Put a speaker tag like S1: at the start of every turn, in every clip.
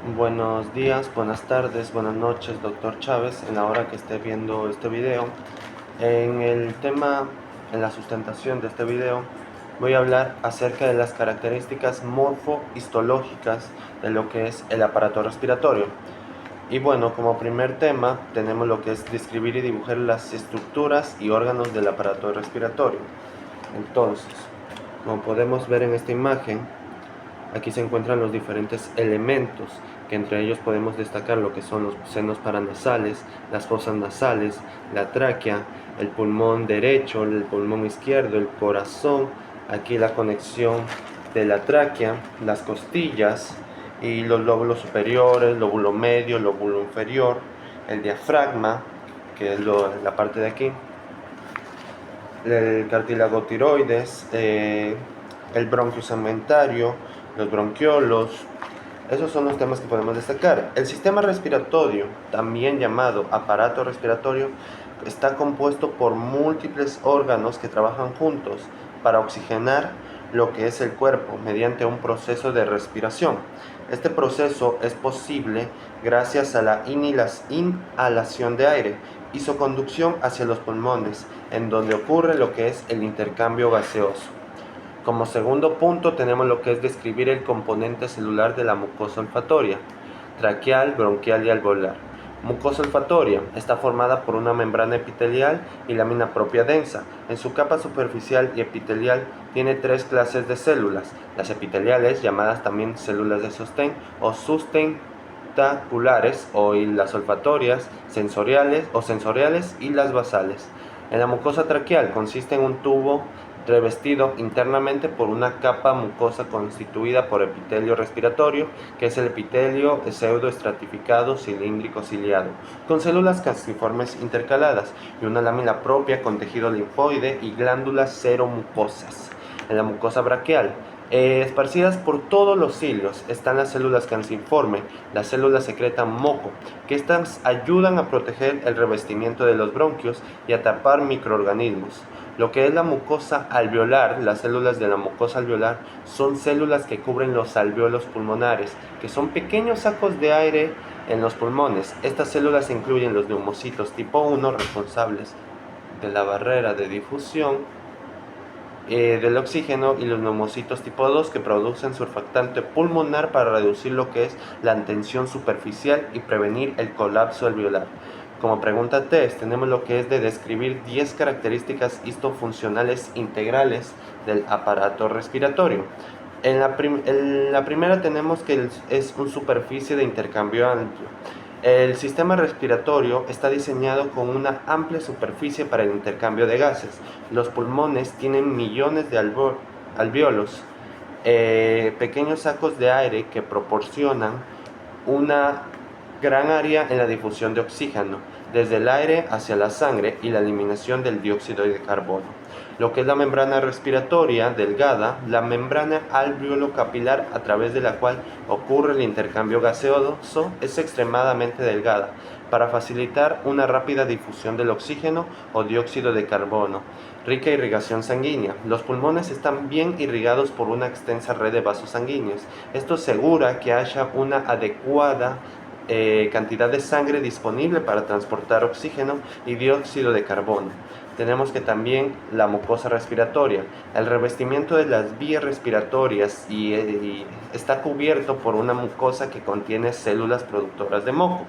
S1: Buenos días, buenas tardes, buenas noches, doctor Chávez, en la hora que esté viendo este video. En el tema, en la sustentación de este video, voy a hablar acerca de las características morfohistológicas de lo que es el aparato respiratorio. Y bueno, como primer tema tenemos lo que es describir y dibujar las estructuras y órganos del aparato respiratorio. Entonces, como podemos ver en esta imagen, aquí se encuentran los diferentes elementos, que entre ellos podemos destacar lo que son los senos paranasales, las fosas nasales, la tráquea, el pulmón derecho, el pulmón izquierdo, el corazón, aquí la conexión de la tráquea, las costillas y los lóbulos superiores, lóbulo medio, lóbulo inferior, el diafragma, que es la parte de aquí, el cartílago tiroides, el bronquio segmentario, los bronquiolos. Esos son los temas que podemos destacar. El sistema respiratorio, también llamado aparato respiratorio, está compuesto por múltiples órganos que trabajan juntos para oxigenar lo que es el cuerpo mediante un proceso de respiración. Este proceso es posible gracias a la inhalación de aire y su conducción hacia los pulmones, en donde ocurre lo que es el intercambio gaseoso. Como segundo punto tenemos lo que es describir el componente celular de la mucosa olfatoria, traqueal, bronquial y alveolar. Mucosa olfatoria está formada por una membrana epitelial y lámina propia densa. En su capa superficial y epitelial tiene tres clases de células: las epiteliales, llamadas también células de sostén o sustentaculares, o las olfatorias, sensoriales y las basales. En la mucosa traqueal consiste en un tubo revestido internamente por una capa mucosa constituida por epitelio respiratorio, que es el epitelio pseudoestratificado cilíndrico ciliado, con células calciformes intercaladas y una lámina propia con tejido linfoide y glándulas seromucosas. En la mucosa braquial, esparcidas por todos los cilios, están las células calciformes. Las células secretan moco, que estas ayudan a proteger el revestimiento de los bronquios y a tapar microorganismos. Lo que es la mucosa alveolar, las células de la mucosa alveolar son células que cubren los alvéolos pulmonares, que son pequeños sacos de aire en los pulmones. Estas células incluyen los neumocitos tipo 1, responsables de la barrera de difusión del oxígeno, y los neumocitos tipo 2, que producen surfactante pulmonar para reducir lo que es la tensión superficial y prevenir el colapso alveolar. Como pregunta test tenemos lo que es de describir 10 características histofuncionales integrales del aparato respiratorio. En la primera tenemos que es una superficie de intercambio amplio. El sistema respiratorio está diseñado con una amplia superficie para el intercambio de gases. Los pulmones tienen millones de alvéolos, pequeños sacos de aire que proporcionan una gran área en la difusión de oxígeno, desde el aire hacia la sangre y la eliminación del dióxido de carbono. Lo que es la membrana respiratoria delgada, la membrana alveolo-capilar a través de la cual ocurre el intercambio gaseoso, es extremadamente delgada para facilitar una rápida difusión del oxígeno o dióxido de carbono. Rica irrigación sanguínea. Los pulmones están bien irrigados por una extensa red de vasos sanguíneos. Esto asegura que haya una adecuada cantidad de sangre disponible para transportar oxígeno y dióxido de carbono. Tenemos que también la mucosa respiratoria. El revestimiento de las vías respiratorias y está cubierto por una mucosa que contiene células productoras de moco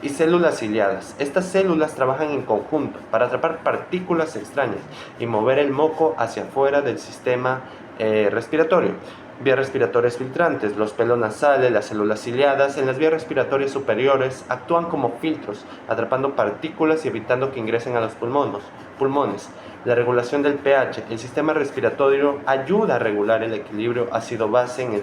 S1: y células ciliadas. Estas células trabajan en conjunto para atrapar partículas extrañas y mover el moco hacia afuera del sistema respiratorio. Vías respiratorias filtrantes. Los pelos nasales, las células ciliadas en las vías respiratorias superiores actúan como filtros, atrapando partículas y evitando que ingresen a los pulmones. La regulación del pH. El sistema respiratorio ayuda a regular el equilibrio ácido-base en el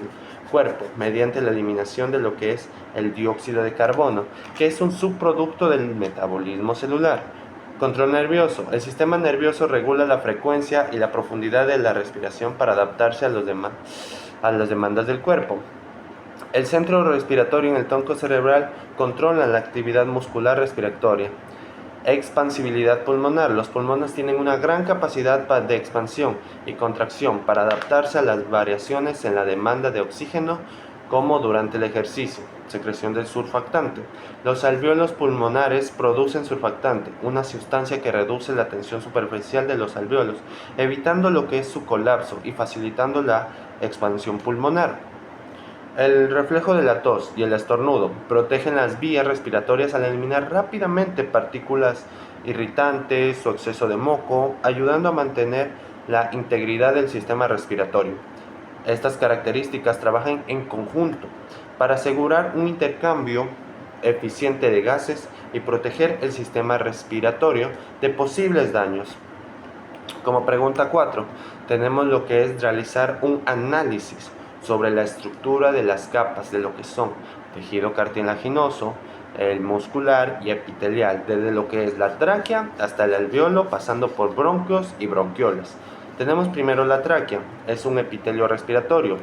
S1: cuerpo mediante la eliminación de lo que es el dióxido de carbono, que es un subproducto del metabolismo celular. Control nervioso. El sistema nervioso regula la frecuencia y la profundidad de la respiración para adaptarse a las demandas del cuerpo. El centro respiratorio en el tronco cerebral controla la actividad muscular respiratoria. Expansibilidad pulmonar. Los pulmones tienen una gran capacidad de expansión y contracción para adaptarse a las variaciones en la demanda de oxígeno como durante el ejercicio, secreción del surfactante. Los alvéolos pulmonares producen surfactante, una sustancia que reduce la tensión superficial de los alvéolos, evitando lo que es su colapso y facilitando la expansión pulmonar. El reflejo de la tos y el estornudo protegen las vías respiratorias al eliminar rápidamente partículas irritantes o exceso de moco, ayudando a mantener la integridad del sistema respiratorio. Estas características trabajan en conjunto para asegurar un intercambio eficiente de gases y proteger el sistema respiratorio de posibles daños. Como pregunta 4, tenemos lo que es realizar un análisis sobre la estructura de las capas de lo que son tejido cartilaginoso, el muscular y epitelial, desde lo que es la tráquea hasta el alvéolo, pasando por bronquios y bronquioles. Tenemos primero la tráquea, es un epitelio respiratorio.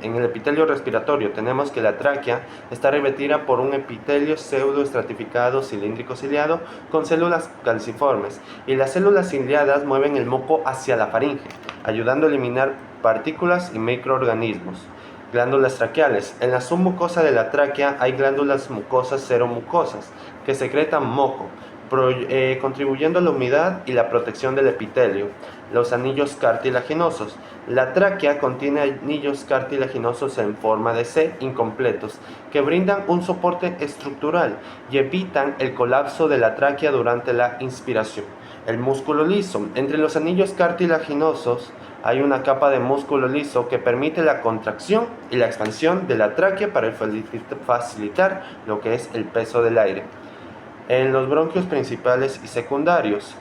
S1: En el epitelio respiratorio tenemos que la tráquea está revestida por un epitelio pseudoestratificado cilíndrico ciliado con células calciformes, y las células ciliadas mueven el moco hacia la faringe, ayudando a eliminar partículas y microorganismos. Glándulas traqueales. En la submucosa de la tráquea hay glándulas mucosas seromucosas que secretan moco, contribuyendo a la humedad y la protección del epitelio. Los anillos cartilaginosos. La tráquea contiene anillos cartilaginosos en forma de C incompletos que brindan un soporte estructural y evitan el colapso de la tráquea durante la inspiración. El músculo liso. Entre los anillos cartilaginosos hay una capa de músculo liso que permite la contracción y la expansión de la tráquea para facilitar lo que es el peso del aire. En los bronquios principales y secundarios,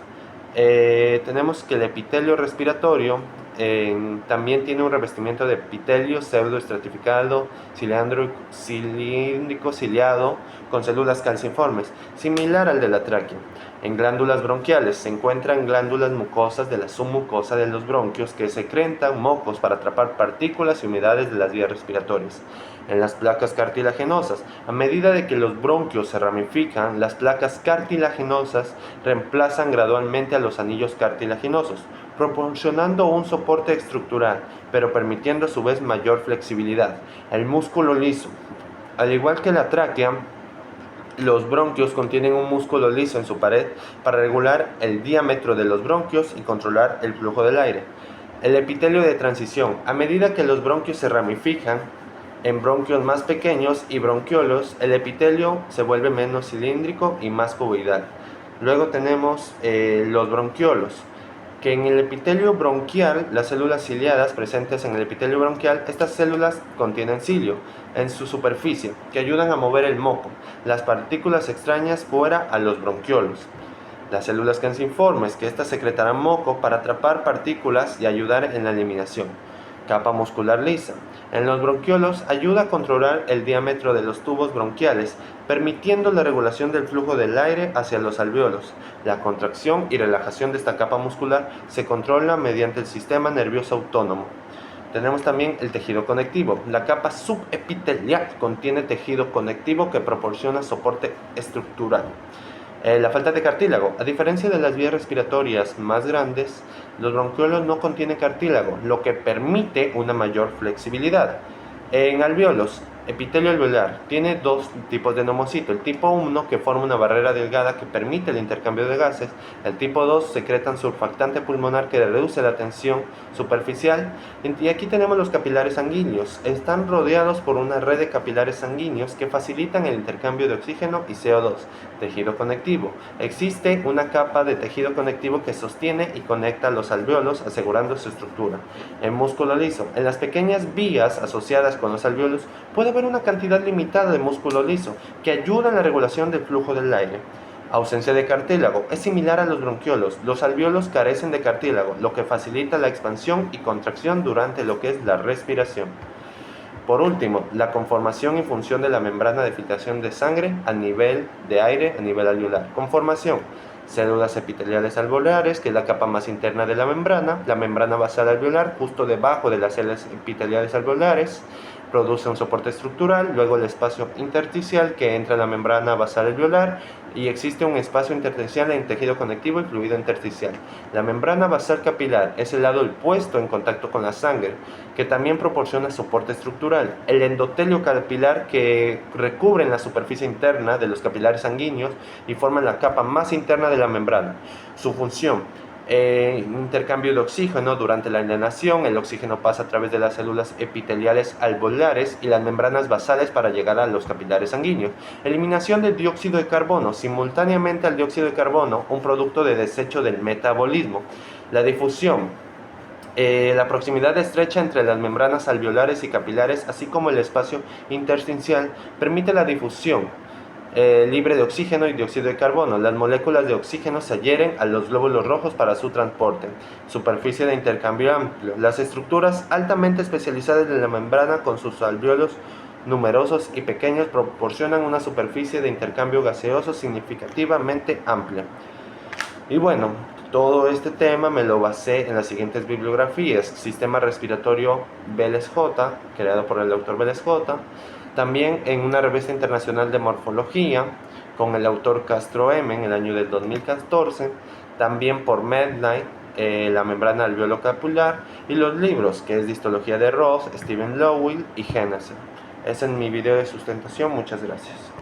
S1: tenemos que el epitelio respiratorio también tiene un revestimiento de epitelio pseudoestratificado cilíndrico ciliado con células calciformes, similar al de la tráquea. En glándulas bronquiales se encuentran glándulas mucosas de la submucosa de los bronquios que secretan mocos para atrapar partículas y humedades de las vías respiratorias. En las placas cartilaginosas, a medida de que los bronquios se ramifican, las placas cartilaginosas reemplazan gradualmente a los anillos cartilaginosos, proporcionando un soporte estructural, pero permitiendo a su vez mayor flexibilidad. El músculo liso. Al igual que la tráquea, los bronquios contienen un músculo liso en su pared para regular el diámetro de los bronquios y controlar el flujo del aire. El epitelio de transición. A medida que los bronquios se ramifican en bronquios más pequeños y bronquiolos, el epitelio se vuelve menos cilíndrico y más cuboidal. Luego tenemos los bronquiolos, que en el epitelio bronquial, las células ciliadas presentes en el epitelio bronquial, estas células contienen cilio en su superficie, que ayudan a mover el moco, las partículas extrañas fuera a los bronquiolos. Las células calciformes, que estas secretarán moco para atrapar partículas y ayudar en la eliminación. Capa muscular lisa. En los bronquiolos ayuda a controlar el diámetro de los tubos bronquiales, permitiendo la regulación del flujo del aire hacia los alvéolos. La contracción y relajación de esta capa muscular se controla mediante el sistema nervioso autónomo. Tenemos también el tejido conectivo. La capa subepitelial contiene tejido conectivo que proporciona soporte estructural. La falta de cartílago. A diferencia de las vías respiratorias más grandes, los bronquiolos no contienen cartílago, lo que permite una mayor flexibilidad. En alvéolos, epitelio alveolar tiene dos tipos de neumocito. El tipo 1, que forma una barrera delgada que permite el intercambio de gases. El tipo 2 secretan surfactante pulmonar que reduce la tensión superficial. Y aquí tenemos los capilares sanguíneos. Están rodeados por una red de capilares sanguíneos que facilitan el intercambio de oxígeno y CO2. Tejido conectivo. Existe una capa de tejido conectivo que sostiene y conecta los alvéolos, asegurando su estructura. El músculo liso. En las pequeñas vías asociadas con los alvéolos puede haber una cantidad limitada de músculo liso que ayuda en la regulación del flujo del aire. Ausencia de cartílago. Es similar a los bronquiolos. Los alvéolos carecen de cartílago, lo que facilita la expansión y contracción durante lo que es la respiración. Por último, la conformación y función de la membrana de filtración de sangre a nivel de aire a nivel alveolar. Conformación. Células epiteliales alveolares, que es la capa más interna de la membrana basal alveolar, justo debajo de las células epiteliales alveolares. produce un soporte estructural, luego el espacio intersticial que entra en la membrana basal alveolar y existe un espacio intersticial en tejido conectivo y fluido intersticial. La membrana basal capilar es el lado opuesto en contacto con la sangre, que también proporciona soporte estructural. El endotelio capilar que recubre en la superficie interna de los capilares sanguíneos y forman la capa más interna de la membrana. Su función: intercambio de oxígeno. Durante la inhalación, el oxígeno pasa a través de las células epiteliales alveolares y las membranas basales para llegar a los capilares sanguíneos. Eliminación del dióxido de carbono. Simultáneamente al dióxido de carbono, un producto de desecho del metabolismo. La difusión. La proximidad estrecha entre las membranas alveolares y capilares, así como el espacio intersticial, permite la difusión libre de oxígeno y dióxido de carbono. Las moléculas de oxígeno se adhieren a los glóbulos rojos para su transporte. Superficie de intercambio amplio. Las estructuras altamente especializadas de la membrana con sus alvéolos numerosos y pequeños proporcionan una superficie de intercambio gaseoso significativamente amplia. Y bueno, todo este tema me lo basé en las siguientes bibliografías: Sistema Respiratorio Vélez J, creado por el doctor Vélez J. También en una revista internacional de morfología, con el autor Castro M en el año del 2014. También por Medline, la membrana alveolo-capilar. Y los libros, que es Distología de Ross, Stephen Lowell y Genesis. Ese es mi video de sustentación. Muchas gracias.